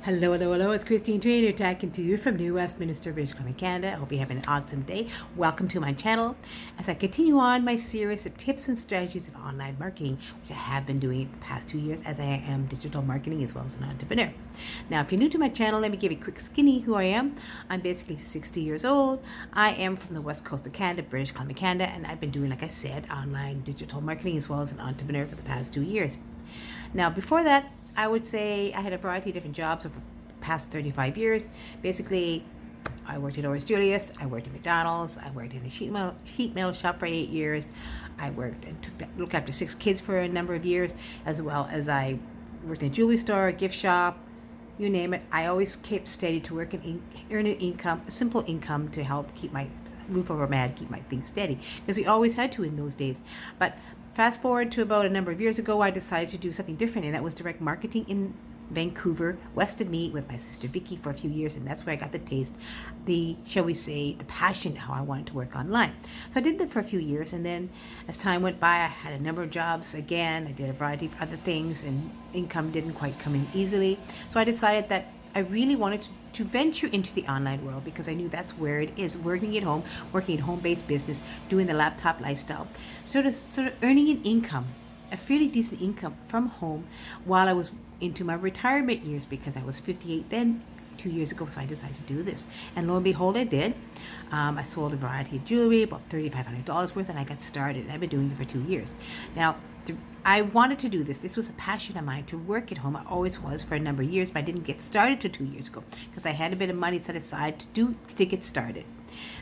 Hello, hello, hello. It's Christine Trainer talking to you from New Westminster, British Columbia, Canada. I hope you have an awesome day. Welcome to my channel as I continue on my series of tips and strategies of online marketing, which I have been doing the past 2 years as I am digital marketing as well as an entrepreneur. Now, if you're new to my channel, let me give you a quick skinny who I am. I'm basically 60 years old. I am from the west coast of Canada, British Columbia, Canada, and I've been doing, like I said, online digital marketing as well as an entrepreneur for the past 2 years. Now, before that, I would say I had a variety of different jobs over the past 35 years. Basically, I worked at Oris Julius, I worked at McDonald's, I worked in a sheet metal shop for 8 years. I worked and looked after 6 kids for a number of years, as well as I worked in a jewelry store, a gift shop, you name it. I always kept steady to work and earn an income, a simple income to help keep my roof over my head, keep my things steady, because we always had to in those days. But fast forward to about a number of years ago, I decided to do something different, and that was direct marketing in Vancouver, west of me, with my sister Vicky for a few years, and that's where I got the taste, shall we say, the passion, how I wanted to work online. So I did that for a few years, and then as time went by, I had a number of jobs again. I did a variety of other things, and income didn't quite come in easily. So I decided that I really wanted to venture into the online world, because I knew that's where it is, working at home-based business, doing the laptop lifestyle, sort of earning an income, a fairly decent income from home while I was into my retirement years, because I was 58 then 2 years ago. So I decided to do this, and lo and behold, I did. I sold a variety of jewelry, about $3,500 worth, and I got started, and I've been doing it for 2 years now. I wanted to do this. This was a passion of mine, to work at home. I always was for a number of years, but I didn't get started till 2 years ago, because I had a bit of money set aside to get started.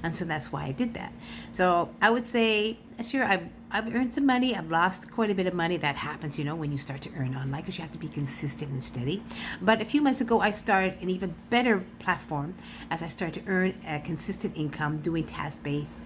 And so that's why I did that. So I would say, sure, I've earned some money. I've lost quite a bit of money. That happens, when you start to earn online, because you have to be consistent and steady. But a few months ago, I started an even better platform as I started to earn a consistent income doing task-based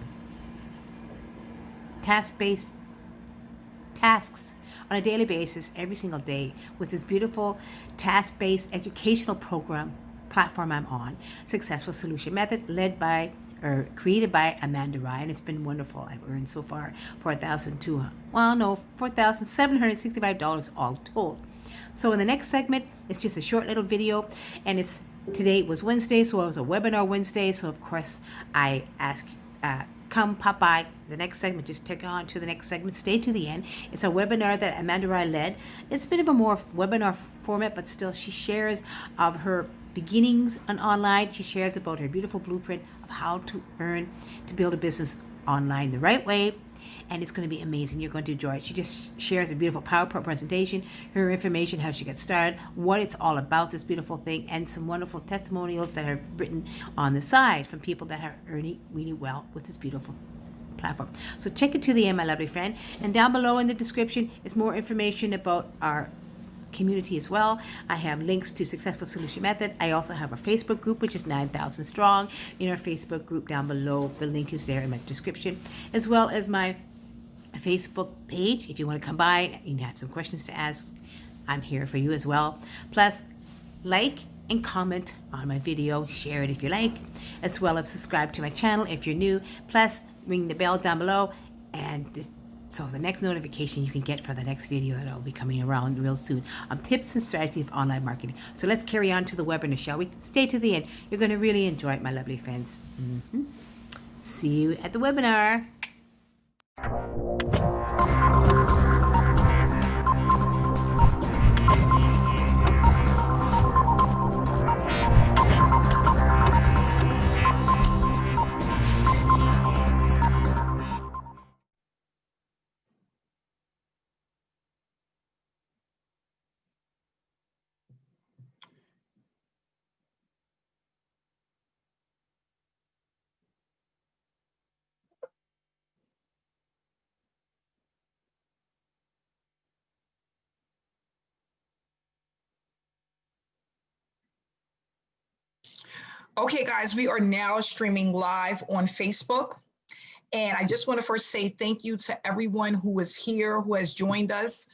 tasks on a daily basis, every single day, with this beautiful task-based educational platform I'm on, Successful Solution Method, created by Amanda Ryan. It's been wonderful. I've earned so far $4,765 all told. So in the next segment, it's just a short little video, and today was Wednesday, so it was a webinar Wednesday. So of course I ask, come pop by the next segment, just take on to the next segment, stay to the end. It's a webinar that Amanda Ryan led. It's a bit of a more webinar format, but still she shares of her beginnings on online. She shares about her beautiful blueprint of how to build a business online the right way, and it's going to be amazing. You're going to enjoy it. She just shares a beautiful PowerPoint presentation, her information, how she got started, what it's all about, this beautiful thing, and some wonderful testimonials that are written on the side from people that are earning really well with this beautiful platform. So check it to the end, my lovely friend. And down below in the description is more information about our community as well. I have links to Successful Solution Method. I also have a Facebook group, which is 9,000 strong. In our Facebook group down below, the link is there in my description, as well as my Facebook page. If you want to come by and you have some questions to ask, I'm here for you as well. Plus, like and comment on my video, share it if you like, as well as subscribe to my channel if you're new. Plus, ring the bell down below, and so the next notification you can get for the next video that will be coming around real soon on tips and strategies of online marketing. So let's carry on to the webinar, shall we? Stay to the end. You're going to really enjoy it, my lovely friends. See you at the webinar. Okay, guys, we are now streaming live on Facebook. And I just want to first say thank you to everyone who is here, who has joined us.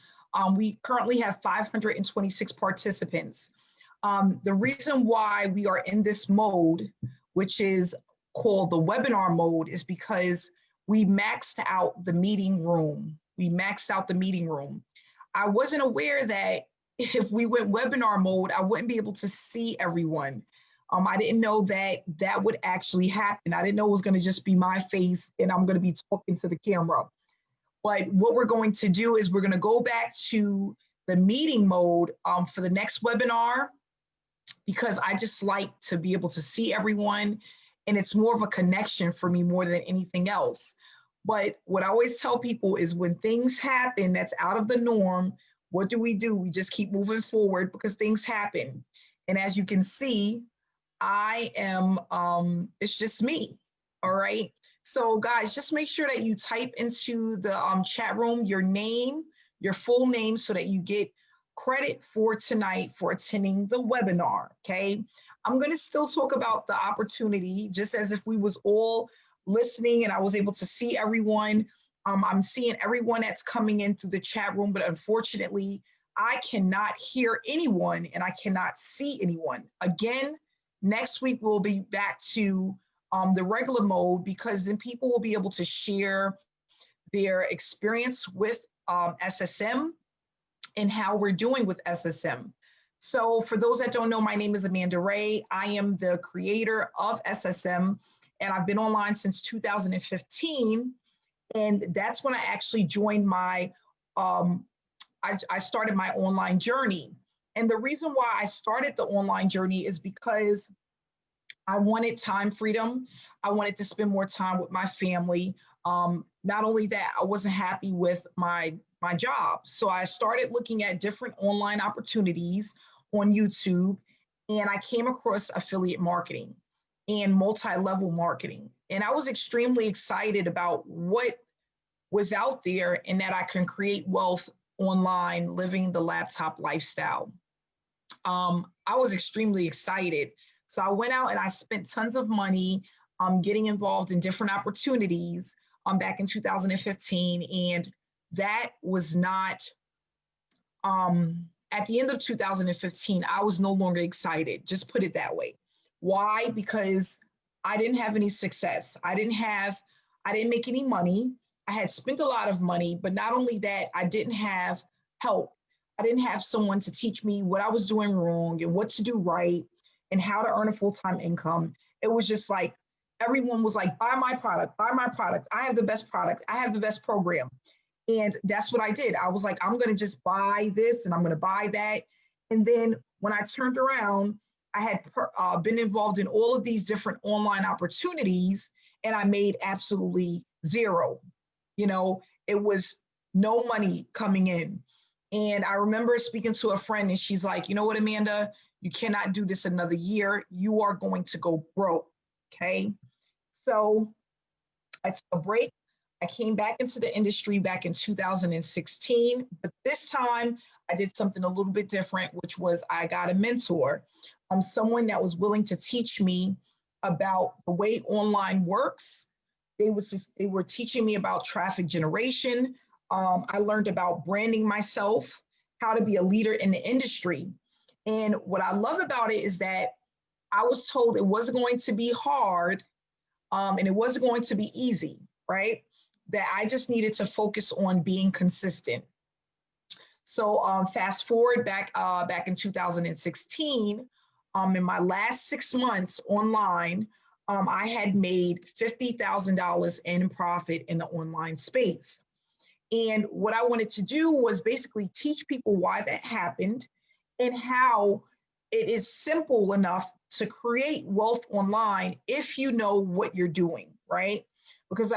We currently have 526 participants. The reason why we are in this mode, which is called the webinar mode, is because we maxed out the meeting room. I wasn't aware that if we went webinar mode, I wouldn't be able to see everyone. I didn't know that that would actually happen. I didn't know it was going to just be my face and I'm going to be talking to the camera. But what we're going to do is we're going to go back to the meeting mode for the next webinar, because I just like to be able to see everyone, and it's more of a connection for me more than anything else. But what I always tell people is when things happen that's out of the norm, what do? We just keep moving forward because things happen. And as you can see, I am, it's just me, all right? So guys, just make sure that you type into the chat room your name, your full name, so that you get credit for tonight for attending the webinar, okay? I'm gonna still talk about the opportunity just as if we was all listening and I was able to see everyone. I'm seeing everyone that's coming in through the chat room, but unfortunately, I cannot hear anyone and I cannot see anyone. Again, next week we'll be back to the regular mode, because then people will be able to share their experience with SSM and how we're doing with SSM. So for those that don't know, my name is Amanda Wray. I am the creator of SSM, and I've been online since 2015. And that's when I actually joined my, I started my online journey. And the reason why I started the online journey is because I wanted time freedom. I wanted to spend more time with my family. Not only that, I wasn't happy with my job. So I started looking at different online opportunities on YouTube, and I came across affiliate marketing and multi-level marketing. And I was extremely excited about what was out there and that I can create wealth online, living the laptop lifestyle. I was extremely excited. So I went out and I spent tons of money getting involved in different opportunities back in 2015. And that was not, at the end of 2015, I was no longer excited, just put it that way. Why? Because I didn't have any success. I didn't make any money. I had spent a lot of money, but not only that, I didn't have help. I didn't have someone to teach me what I was doing wrong and what to do right and how to earn a full-time income. It was just like, everyone was like, buy my product, buy my product. I have the best product. I have the best program. And that's what I did. I was like, I'm going to just buy this and I'm going to buy that. And then when I turned around, I had been involved in all of these different online opportunities, and I made absolutely zero. You know, it was no money coming in. And I remember speaking to a friend, and she's like, you know what, Amanda, you cannot do this another year. You are going to go broke, okay? So I took a break. I came back into the industry back in 2016, but this time I did something a little bit different, which was I got a mentor, someone that was willing to teach me about the way online works. They were teaching me about traffic generation. I learned about branding myself, how to be a leader in the industry. And what I love about it is that I was told it wasn't going to be hard, and it wasn't going to be easy, right? That I just needed to focus on being consistent. So fast forward back in 2016, in my last 6 months online, I had made $50,000 in profit in the online space. And what I wanted to do was basically teach people why that happened and how it is simple enough to create wealth online if you know what you're doing, right? Because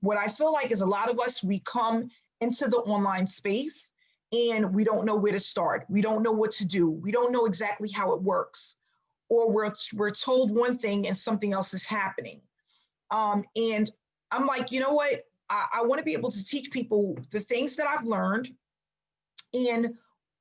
what I feel like is a lot of us, we come into the online space and we don't know where to start. We don't know what to do. We don't know exactly how it works. Or we're told one thing and something else is happening. And I'm like, you know what? I want to be able to teach people the things that I've learned and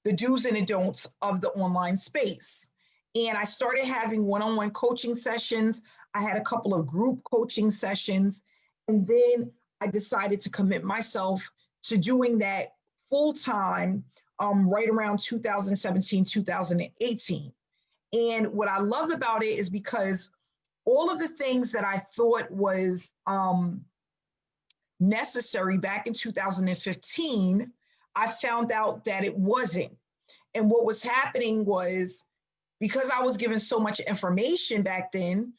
the do's and the don'ts of the online space. And I started having one-on-one coaching sessions. I had a couple of group coaching sessions. And then I decided to commit myself to doing that full-time right around 2017, 2018. And what I love about it is because all of the things that I thought was necessary back in 2015, I found out that it wasn't. And what was happening was, because I was given so much information back then,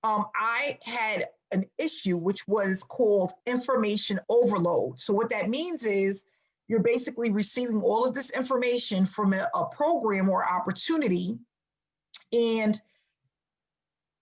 I had an issue which was called information overload. So what that means is you're basically receiving all of this information from a program or opportunity, and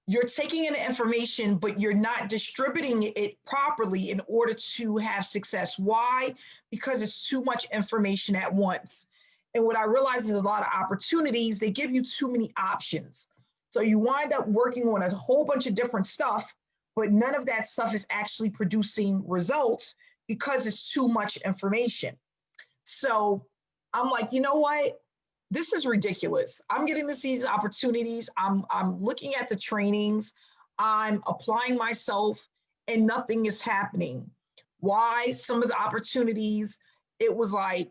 you're taking in the information, but you're not distributing it properly in order to have success. Why? Because it's too much information at once. And what I realize is a lot of opportunities, they give you too many options. So you wind up working on a whole bunch of different stuff, but none of that stuff is actually producing results because it's too much information. So I'm like, you know what? This is ridiculous. I'm getting to see these opportunities. I'm looking at the trainings. I'm applying myself and nothing is happening. Why? Some of the opportunities, it was like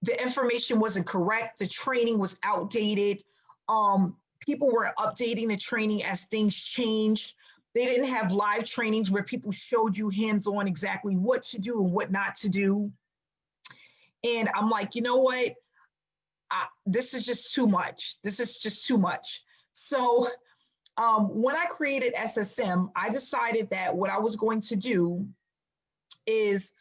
the information wasn't correct. The training was outdated. People were updating the training as things changed. They didn't have live trainings where people showed you hands-on exactly what to do and what not to do. And I'm like, you know what? This is just too much. This is just too much. So when I created SSM, I decided that what I was going to do is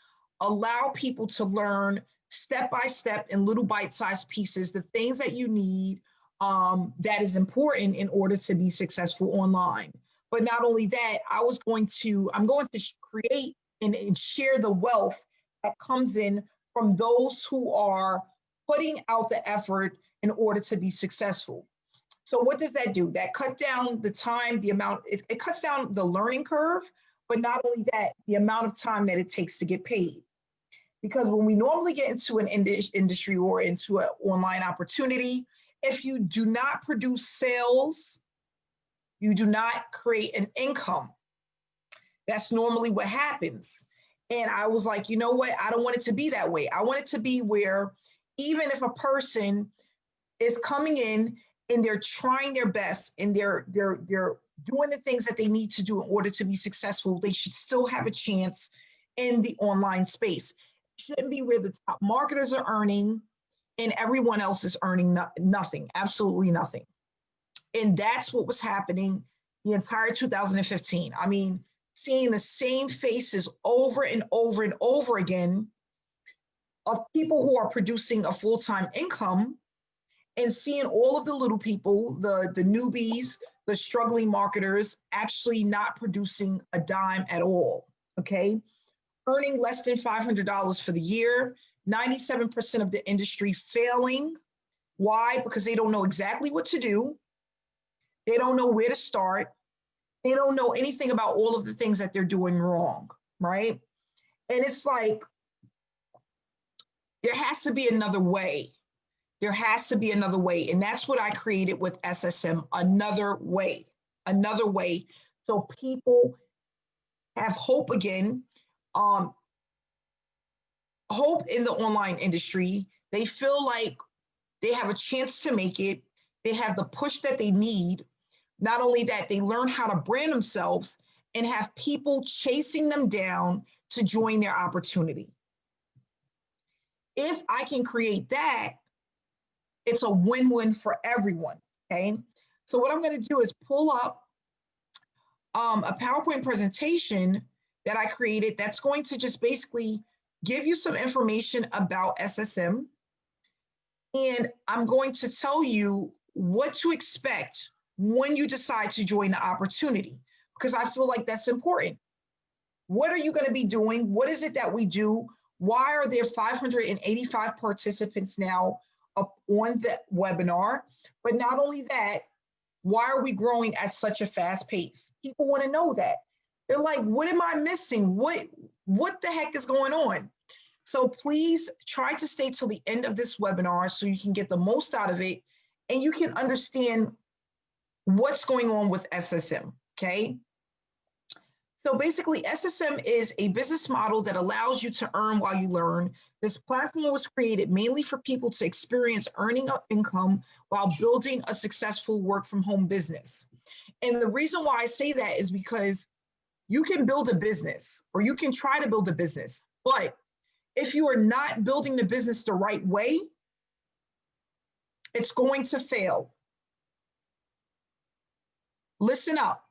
allow people to learn step by step in little bite-sized pieces, the things that you need that is important in order to be successful online. But not only that, I'm going to create and share the wealth that comes in from those who are putting out the effort in order to be successful. So what does that do? That cut down the time, the amount, it cuts down the learning curve, but not only that, the amount of time that it takes to get paid. Because when we normally get into an industry or into an online opportunity, if you do not produce sales, you do not create an income. That's normally what happens. And I was like, you know what? I don't want it to be that way. I want it to be where even if a person is coming in and they're trying their best and they're doing the things that they need to do in order to be successful, they should still have a chance in the online space. It shouldn't be where the top marketers are earning and everyone else is earning nothing, absolutely nothing. And that's what was happening the entire 2015. I mean, seeing the same faces over and over and over again of people who are producing a full-time income, and seeing all of the little people, the newbies, the struggling marketers actually not producing a dime at all, okay? Earning less than $500 for the year, 97% of the industry failing. Why? Because they don't know exactly what to do. They don't know where to start. They don't know anything about all of the things that they're doing wrong, right? And it's like, there has to be another way. There has to be another way. And that's what I created with SSM, another way, so people have hope again, hope in the online industry. They feel like they have a chance to make it. They have the push that they need. Not only that, they learn how to brand themselves and have people chasing them down to join their opportunity. If I can create that, it's a win-win for everyone, okay? So what I'm gonna do is pull up a PowerPoint presentation that I created that's going to just basically give you some information about SSM. And I'm going to tell you what to expect when you decide to join the opportunity, because I feel like that's important. What are you gonna be doing? What is it that we do? Why are there 585 participants now up on the webinar? But not only that, why are we growing at such a fast pace? People want to know that. They're like, what am I missing? What the heck is going on? So please try to stay till the end of this webinar so you can get the most out of it and you can understand what's going on with SSM, okay? So basically, SSM is a business model that allows you to earn while you learn. This platform was created mainly for people to experience earning income while building a successful work from home business. And the reason why I say that is because you can build a business or you can try to build a business, but if you are not building the business the right way, It's going to fail. Listen up.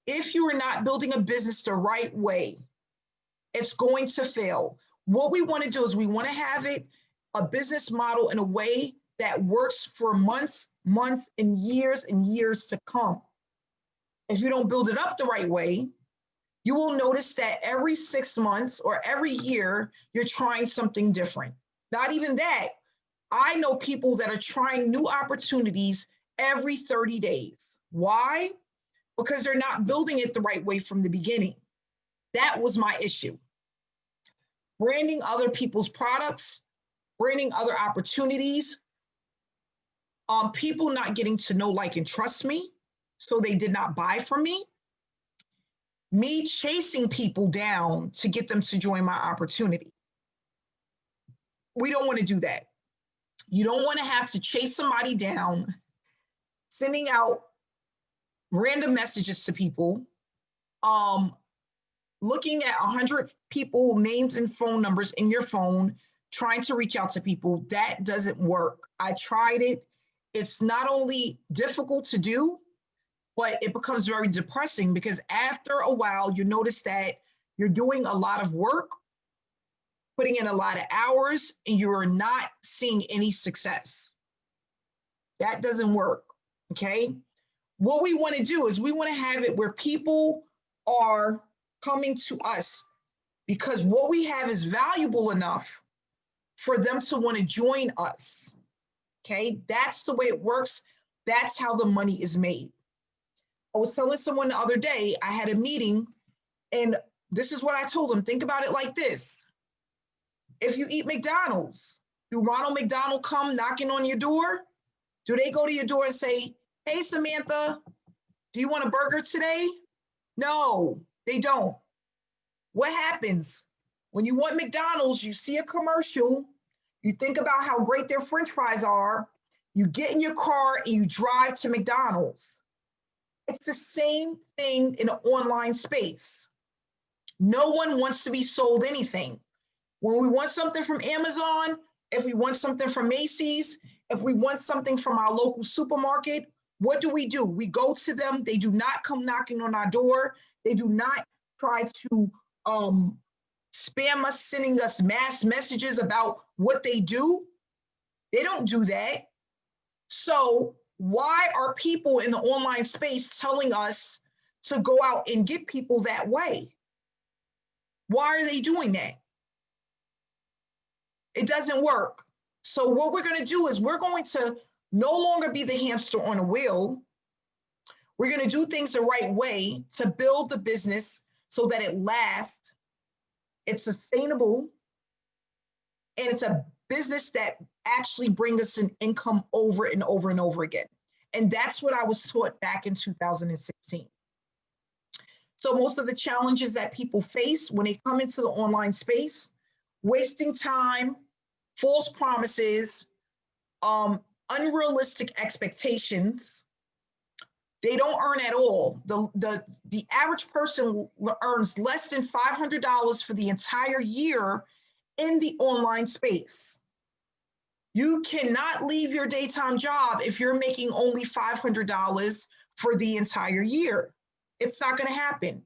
If you are not building a business the right way, it's going to fail. What we want to do is we want to have it a business model in a way that works for months and years to come. If you don't build it up the right way, you will notice that every 6 months or every year, you're trying something different. Not even that. I know people that are trying new opportunities every 30 days. Why? Because they're not building it the right way from the beginning. That was my issue. Branding other people's products, branding other opportunities, people not getting to know, like, and trust me, so they did not buy from me chasing people down to get them to join my opportunity. We don't want to do that. You don't want to have to chase somebody down, sending out random messages to people, looking at 100 people, names and phone numbers in your phone, trying to reach out to people. That doesn't work. I tried it. It's not only difficult to do, but it becomes very depressing because after a while, you notice that you're doing a lot of work, putting in a lot of hours, and you're not seeing any success. That doesn't work, okay? What we want to do is we want to have it where people are coming to us because what we have is valuable enough for them to want to join us, okay? That's the way it works. That's how the money is made. I was telling someone the other day, I had a meeting, and this is what I told them. Think about it like this. If you eat McDonald's, do Ronald McDonald come knocking on your door? Do they go to your door and say, hey, Samantha, do you want a burger today? No, they don't. What happens? When you want McDonald's, you see a commercial, you think about how great their French fries are, you get in your car and you drive to McDonald's. It's the same thing in an online space. No one wants to be sold anything. When we want something from Amazon, if we want something from Macy's, if we want something from our local supermarket, what do? We go to them. They do not come knocking on our door. They do not try to spam us, sending us mass messages about what they do. They don't do that. So why are people in the online space telling us to go out and get people that way? Why are they doing that? It doesn't work. So what we're going to do is we're going to no longer be the hamster on a wheel. We're going to do things the right way to build the business so that it lasts, it's sustainable, and it's a business that actually brings us an income over and over and over again. And that's what I was taught back in 2016. So most of the challenges that people face when they come into the online space, wasting time, false promises, unrealistic expectations. They don't earn at all. The average person earns less than $500 for the entire year in the online space. You cannot leave your daytime job if you're making only $500 for the entire year. It's not going to happen.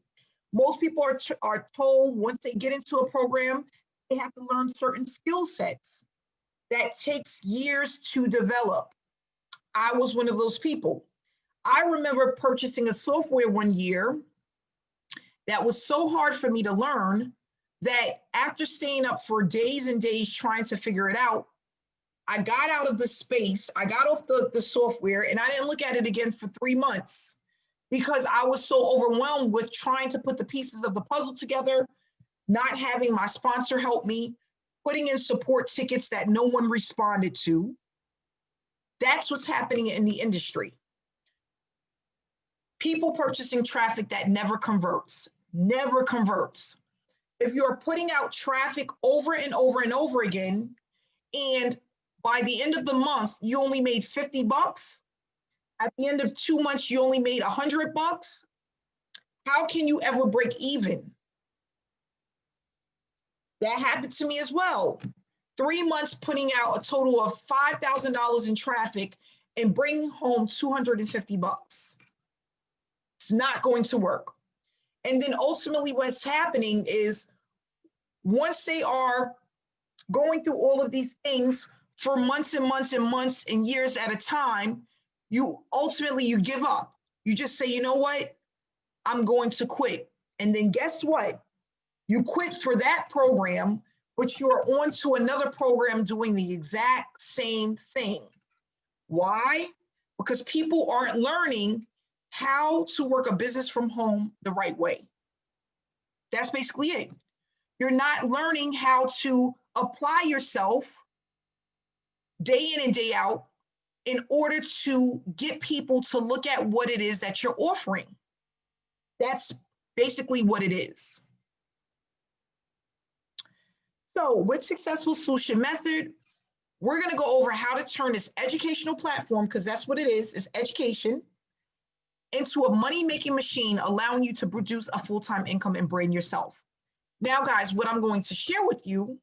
Most people are told once they get into a program, they have to learn certain skill sets that takes years to develop. I was one of those people. I remember purchasing a software one year that was so hard for me to learn that after staying up for days and days trying to figure it out, I got out of the space, I got off the software, and I didn't look at it again for 3 months because I was so overwhelmed with trying to put the pieces of the puzzle together, not having my sponsor help me, putting in support tickets that no one responded to. That's what's happening in the industry. People purchasing traffic that never converts, never converts. If you're putting out traffic over and over and over again, and by the end of the month, you only made $50, at the end of 2 months, you only made $100, how can you ever break even? That happened to me as well. 3 months putting out a total of $5,000 in traffic, and bring home 250 bucks. It's not going to work. And then ultimately what's happening is once they are going through all of these things for months and months and months and years at a time, you give up. You just say, you know what? I'm going to quit. And then guess what? You quit for that program, but you're on to another program doing the exact same thing. Why? Because people aren't learning how to work a business from home the right way. That's basically it. You're not learning how to apply yourself day in and day out in order to get people to look at what it is that you're offering. That's basically what it is. So with Successful Solution Method, we're going to go over how to turn this educational platform, because that's what it is education, into a money-making machine, allowing you to produce a full-time income and brand yourself. Now, guys, what I'm going to share with you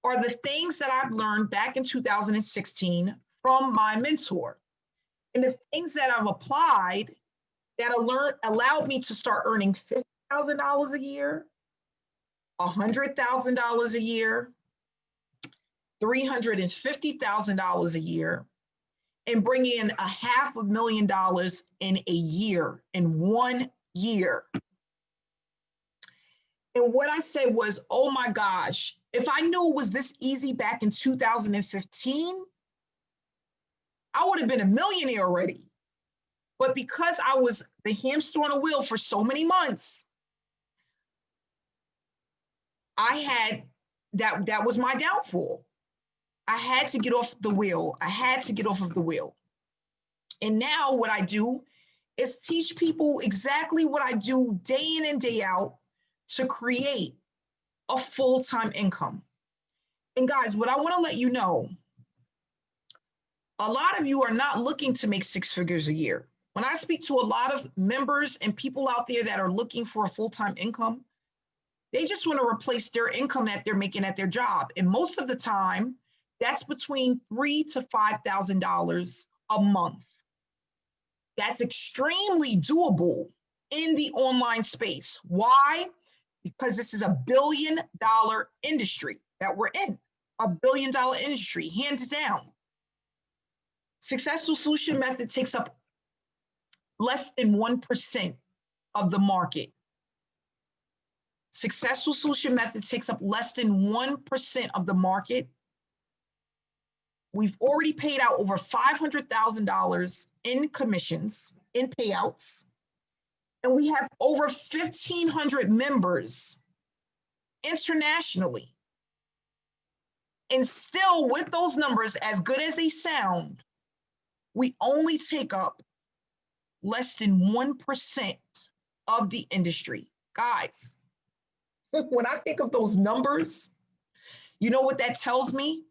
are the things that I've learned back in 2016 from my mentor. And the things that I've applied that allowed me to start earning $50,000 a year, $100,000 a year, $350,000 a year, and bring in $500,000 in a year, in 1 year. And what I said was, oh my gosh, if I knew it was this easy back in 2015, I would have been a millionaire already. But because I was the hamster on a wheel for so many months, I had that was my downfall. I had to get off the wheel. I had to get off of the wheel. And now what I do is teach people exactly what I do day in and day out to create a full-time income. And guys, what I want to let you know, a lot of you are not looking to make 6 figures a year. When I speak to a lot of members and people out there that are looking for a full-time income, they just want to replace their income that they're making at their job. And most of the time, that's between $3,000 to $5,000 a month. That's extremely doable in the online space. Why? Because this is a $1 billion industry that we're in, a $1 billion industry, hands down. Successful Solution Method takes up less than 1% of the market. Successful Solution Method takes up less than 1% of the market. We've already paid out over $500,000 in commissions, in payouts, and we have over 1,500 members internationally. And still, with those numbers, as good as they sound, we only take up less than 1% of the industry. Guys, when I think of those numbers, you know what that tells me?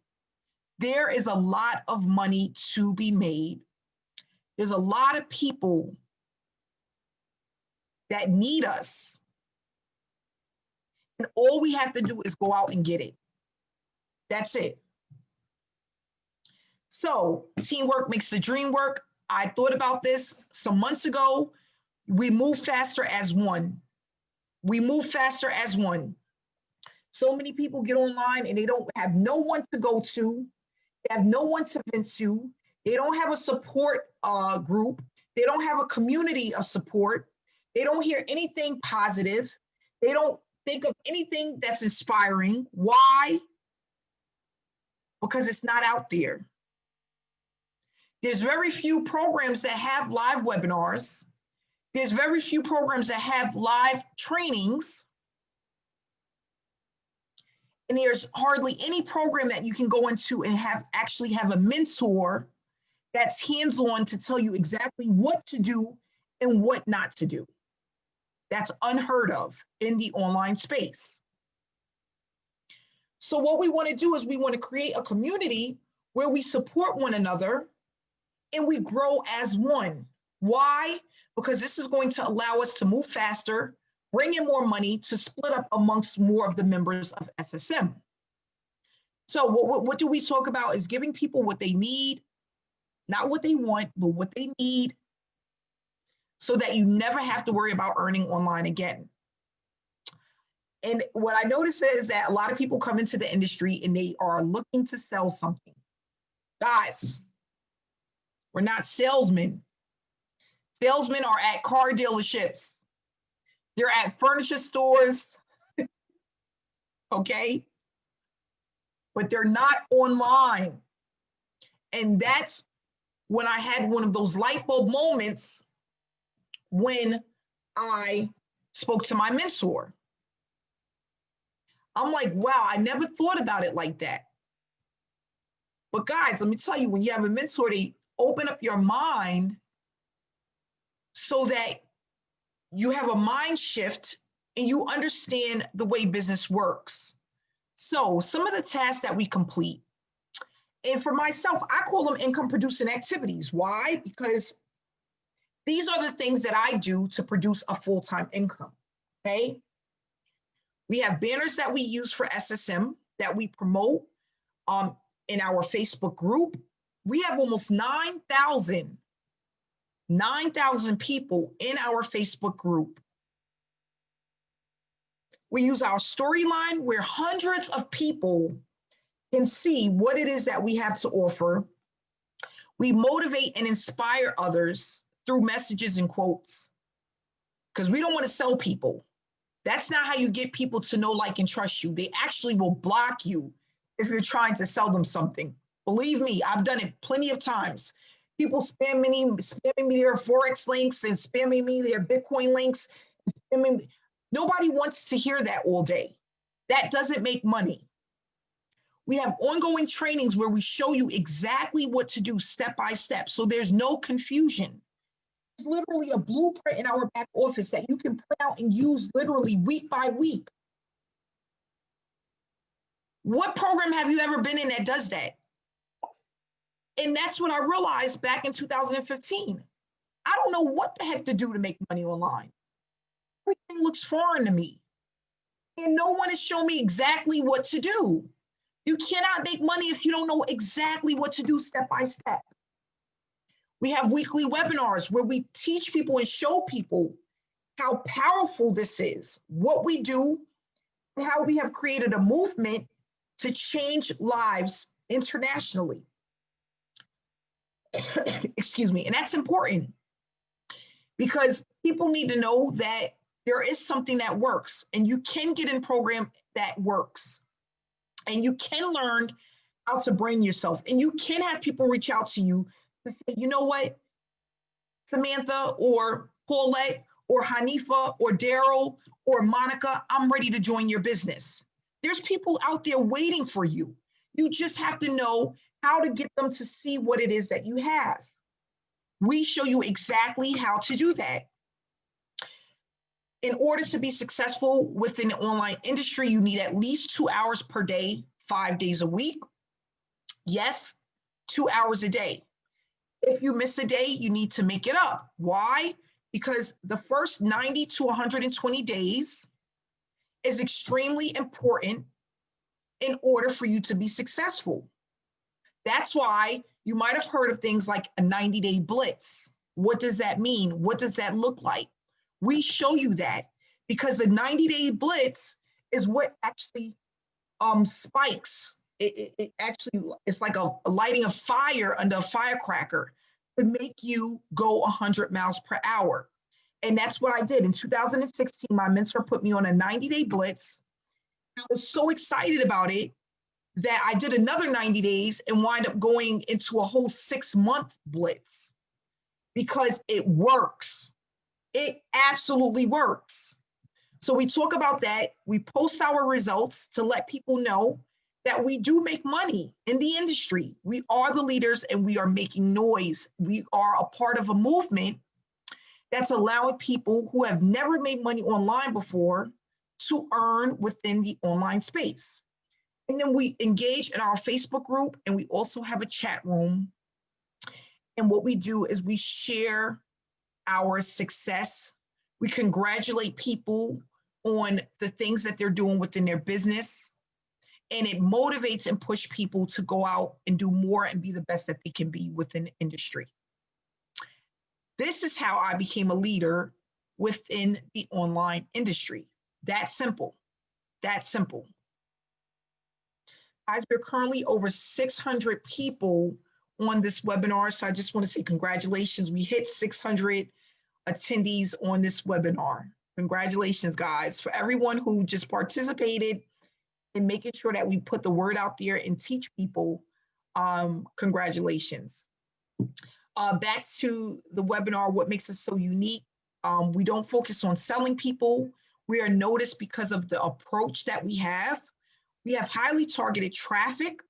There is a lot of money to be made. There's a lot of people that need us. And all we have to do is go out and get it. That's it. So teamwork makes the dream work. I thought about this some months ago. We move faster as one. We move faster as one. So many people get online and they don't have no one to go to. They have no one to vent to. They don't have a support group. They don't have a community of support. They don't hear anything positive. They don't think of anything that's inspiring. Why? Because it's not out there. There's very few programs that have live webinars. There's very few programs that have live trainings. And there's hardly any program that you can go into and actually have a mentor that's hands-on to tell you exactly what to do and what not to do. That's unheard of in the online space. So what we want to do is we want to create a community where we support one another and we grow as one. Why? Because this is going to allow us to move faster, bring in more money to split up amongst more of the members of SSM. So what do we talk about is giving people what they need, not what they want, but what they need, so that you never have to worry about earning online again. And what I notice is that a lot of people come into the industry and they are looking to sell something. Guys, we're not salesmen. Salesmen are at car dealerships. They're at furniture stores, okay? But they're not online. And that's when I had one of those light bulb moments when I spoke to my mentor. I'm like, wow, I never thought about it like that. But guys, let me tell you, when you have a mentor, they open up your mind so that you have a mind shift and you understand the way business works. So some of the tasks that we complete, and for myself, I call them income producing activities. Why? Because these are the things that I do to produce a full-time income, okay? We have banners that we use for SSM that we promote in our Facebook group. We have almost 9,000 people in our Facebook group. We use our storyline where hundreds of people can see what it is that we have to offer. We motivate and inspire others through messages and quotes, because we don't want to sell people. That's not how you get people to know, like, and trust you. They actually will block you if you're trying to sell them something. Believe me, I've done it plenty of times. People spamming me their Forex links and spamming me their Bitcoin links. Nobody wants to hear that all day. That doesn't make money. We have ongoing trainings where we show you exactly what to do step by step, so there's no confusion. It's literally a blueprint in our back office that you can print out and use literally week by week. What program have you ever been in that does that? And that's when I realized back in 2015, I don't know what the heck to do to make money online. Everything looks foreign to me. And no one has shown me exactly what to do. You cannot make money if you don't know exactly what to do step by step. We have weekly webinars where we teach people and show people how powerful this is, what we do, and how we have created a movement to change lives internationally. Excuse me. And that's important because people need to know that there is something that works, and you can get in a program that works, and you can learn how to brand yourself, and you can have people reach out to you to say, you know what, Samantha or Paulette or Hanifa or Daryl or Monica, I'm ready to join your business. There's people out there waiting for you. You just have to know how to get them to see what it is that you have. We show you exactly how to do that. In order to be successful within the online industry, you need at least 2 hours per day, 5 days a week. Yes, 2 hours a day. If you miss a day, you need to make it up. Why? Because the first 90 to 120 days is extremely important in order for you to be successful. That's why you might have heard of things like a 90-day blitz. What does that mean? What does that look like? We show you that because the 90-day blitz is what actually spikes. It actually, it's like a lighting a fire under a firecracker to make you go 100 miles per hour. And that's what I did. In 2016, my mentor put me on a 90-day blitz. I was so excited about it that I did another 90 days and wind up going into a whole 6-month blitz because it works. It absolutely works. So we talk about that. We post our results to let people know that we do make money in the industry. We are the leaders and we are making noise. We are a part of a movement that's allowing people who have never made money online before to earn within the online space. And then we engage in our Facebook group, and we also have a chat room. And what we do is we share our success. We congratulate people on the things that they're doing within their business. and it motivates and pushes people to go out and do more and be the best that they can be within the industry. This is how I became a leader within the online industry. That simple. That simple. Guys, we're currently over 600 people on this webinar. So I just want to say congratulations. We hit 600 attendees on this webinar. Congratulations, guys. For everyone who just participated in making sure that we put the word out there and teach people, congratulations. Back to the webinar, what makes us so unique. We don't focus on selling people. We are noticed because of the approach that we have. We have highly targeted traffic.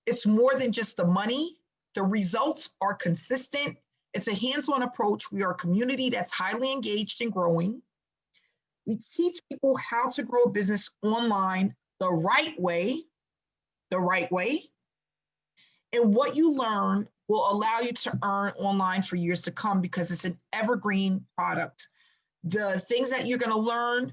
It's more than just the money. The results are consistent. It's a hands-on approach. We are a community that's highly engaged and growing. We teach people how to grow a business online the right way. And what you learn will allow you to earn online for years to come because it's an evergreen product. The things that you're going to learn,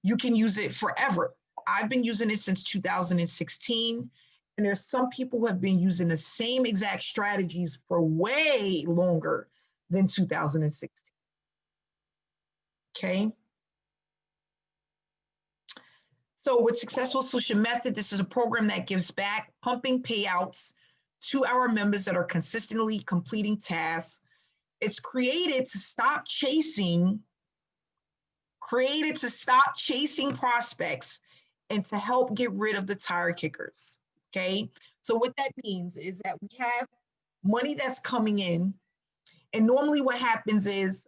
you can use it forever. I've been using it since 2016, and there's some people who have been using the same exact strategies for way longer than 2016. Okay. So with Successful Solution Method, this is a program that gives back pumping payouts to our members that are consistently completing tasks. It's created to stop chasing prospects and to help get rid of the tire kickers, okay? So what that means is that we have money that's coming in, and normally what happens is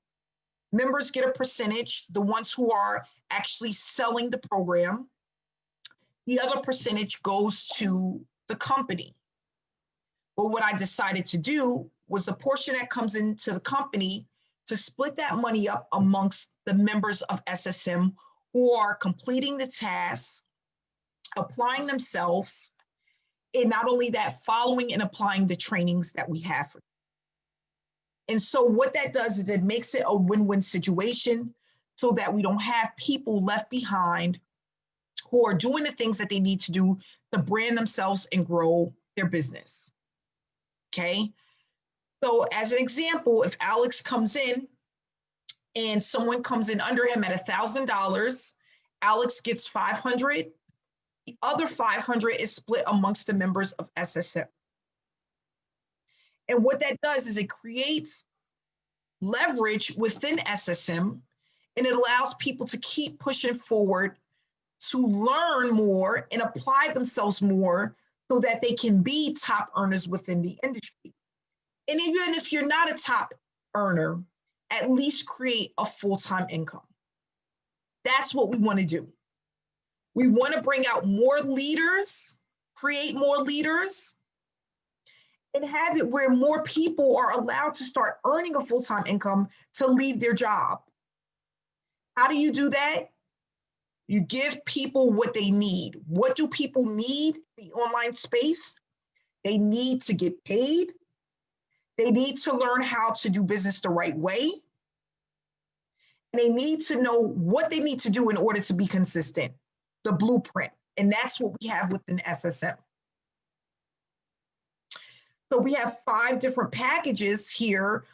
members get a percentage, the ones who are actually selling the program. The other percentage goes to the company. But what I decided to do was the portion that comes into the company to split that money up amongst the members of SSM who are completing the tasks, applying themselves, and not only that, following and applying the trainings that we have. And so what that does is it makes it a win-win situation so that we don't have people left behind who are doing the things that they need to do to brand themselves and grow their business. Okay. So as an example, if Alex comes in and someone comes in under him at $1,000, Alex gets 500. The other 500 is split amongst the members of SSM. And what that does is it creates leverage within SSM, and it allows people to keep pushing forward to learn more and apply themselves more so that they can be top earners within the industry. And even if you're not a top earner, at least create a full-time income. That's what we want to do. We want to bring out more leaders, create more leaders, and have it where more people are allowed to start earning a full-time income to leave their job. How do you do that? You give people what they need. What do people need in the online space? They need to get paid. They need to learn how to do business the right way. And they need to know what they need to do in order to be consistent, the blueprint. And that's what we have within SSM. So we have 5 different packages here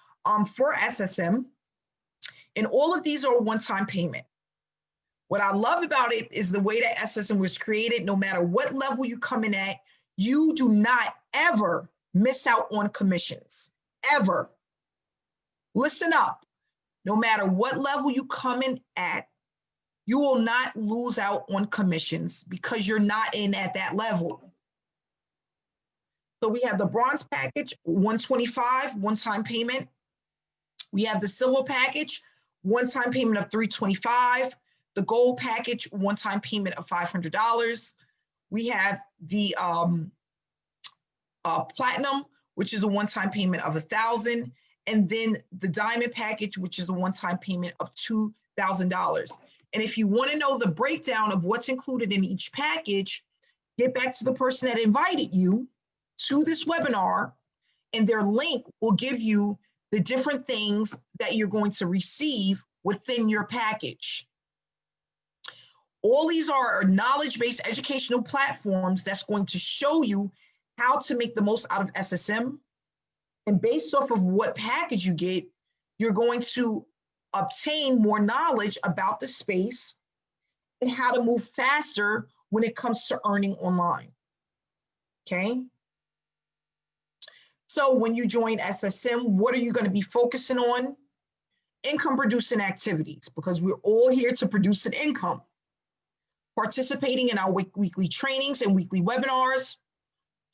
for SSM. And all of these are a one-time payment. What I love about it is the way that SSM was created. No matter what level you come in at, you do not ever miss out on commissions, ever. Listen up. No matter what level you come in at, you will not lose out on commissions because you're not in at that level. So we have the bronze package, $125, one-time payment. We have the silver package, one-time payment of $325. The gold package, one-time payment of $500. We have the platinum, which is a one-time payment of $1,000. And then the diamond package, which is a one-time payment of $2,000. And if you want to know the breakdown of what's included in each package, get back to the person that invited you to this webinar, and their link will give you the different things that you're going to receive within your package. All these are knowledge-based educational platforms that's going to show you how to make the most out of SSM. And based off of what package you get, you're going to obtain more knowledge about the space and how to move faster when it comes to earning online. Okay. So when you join SSM, what are you going to be focusing on? Income producing activities, because we're all here to produce an income. Participating in our weekly trainings and weekly webinars,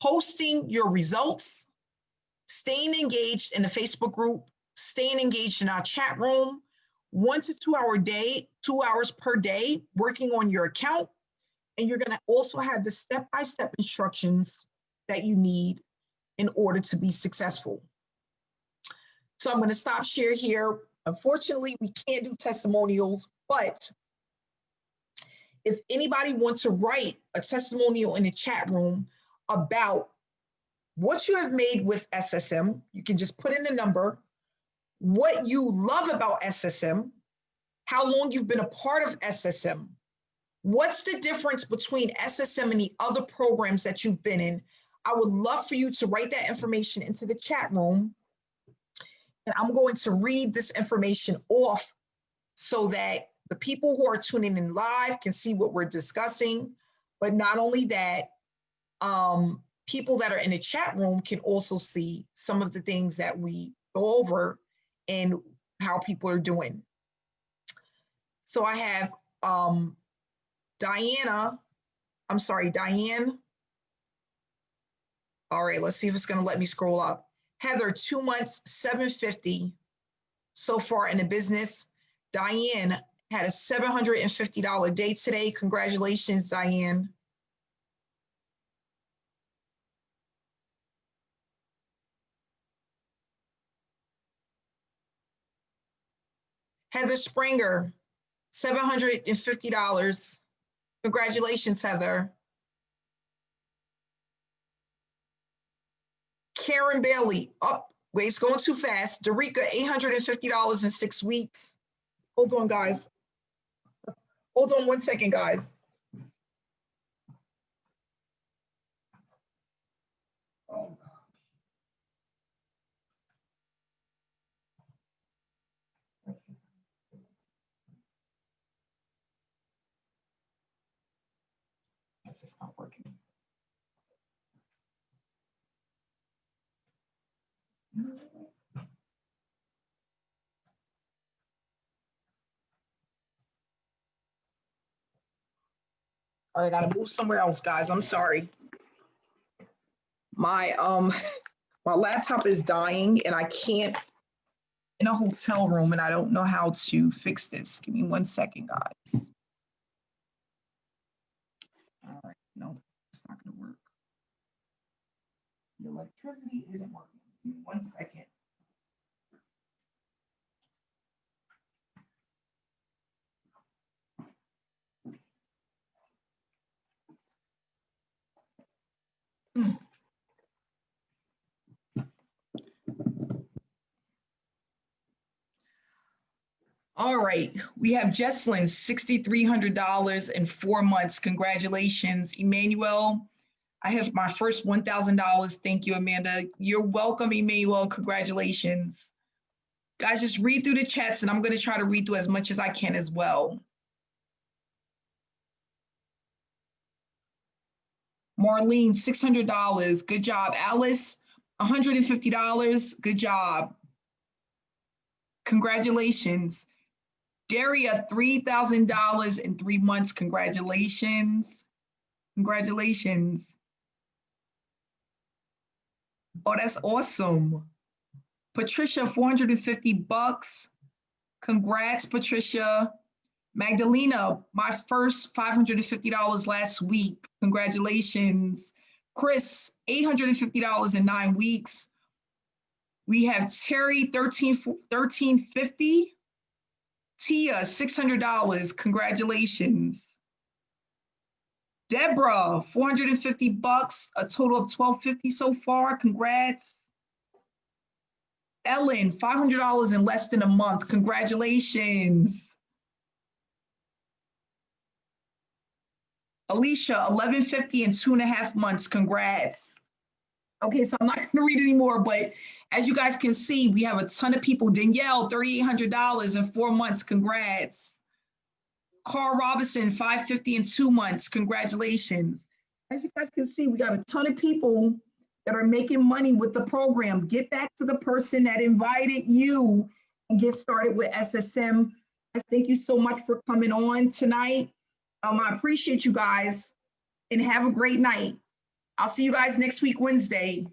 posting your results, staying engaged in the Facebook group, staying engaged in our chat room, 1 to 2 hour day, 2 hours per day, working on your account. And you're going to also have the step-by-step instructions that you need in order to be successful. So I'm going to stop share here. Unfortunately, we can't do testimonials, but if anybody wants to write a testimonial in the chat room about what you have made with SSM, you can just put in the number, what you love about SSM, how long you've been a part of SSM, what's the difference between SSM and the other programs that you've been in. I would love for you to write that information into the chat room. And I'm going to read this information off so that the people who are tuning in live can see what we're discussing. But not only that, people that are in the chat room can also see some of the things that we go over and how people are doing. So I have Diane. All right, let's see if it's going to let me scroll up. Heather, 2 months, $750 so far in the business. Diane had a $750 day today. Congratulations, Diane. Heather Springer, $750. Congratulations, Heather. Karen Bailey, wait, it's going too fast. Derica, $850 in 6 weeks. Hold on, guys. Hold on 1 second, guys. Oh, this is not working. All right, I gotta move somewhere else, guys. I'm sorry. My my laptop is dying and I can't in a hotel room and I don't know how to fix this. Give me 1 second, guys. All right, no, it's not gonna work. The electricity isn't working. Give me 1 second. All right, we have Jesslyn, $6,300 in 4 months. Congratulations. Emmanuel, I have my first $1,000. Thank you, Amanda. You're welcome, Emmanuel. Congratulations. Guys, just read through the chats and I'm going to try to read through as much as I can as well. Marlene, $600. Good job. Alice, $150. Good job. Congratulations. Daria, $3,000 in 3 months. Congratulations. Congratulations. Oh, that's awesome. Patricia, $450. Congrats, Patricia. Magdalena, my first $550 last week. Congratulations. Chris, $850 in 9 weeks. We have Terry, $1,350. Tia, $600. Congratulations. Deborah, $450, a total of $1,250 so far. Congrats. Ellen, $500 in less than a month. Congratulations. Alicia, 1150 in 2.5 months. Congrats. Okay, so I'm not going to read anymore, but as you guys can see, we have a ton of people. Danielle, $3,800 in 4 months. Congrats. Carl Robinson, 550 in 2 months. Congratulations. As you guys can see, we got a ton of people that are making money with the program. Get back to the person that invited you and get started with SSM. Thank you so much for coming on tonight. I appreciate you guys and have a great night. I'll see you guys next week, Wednesday.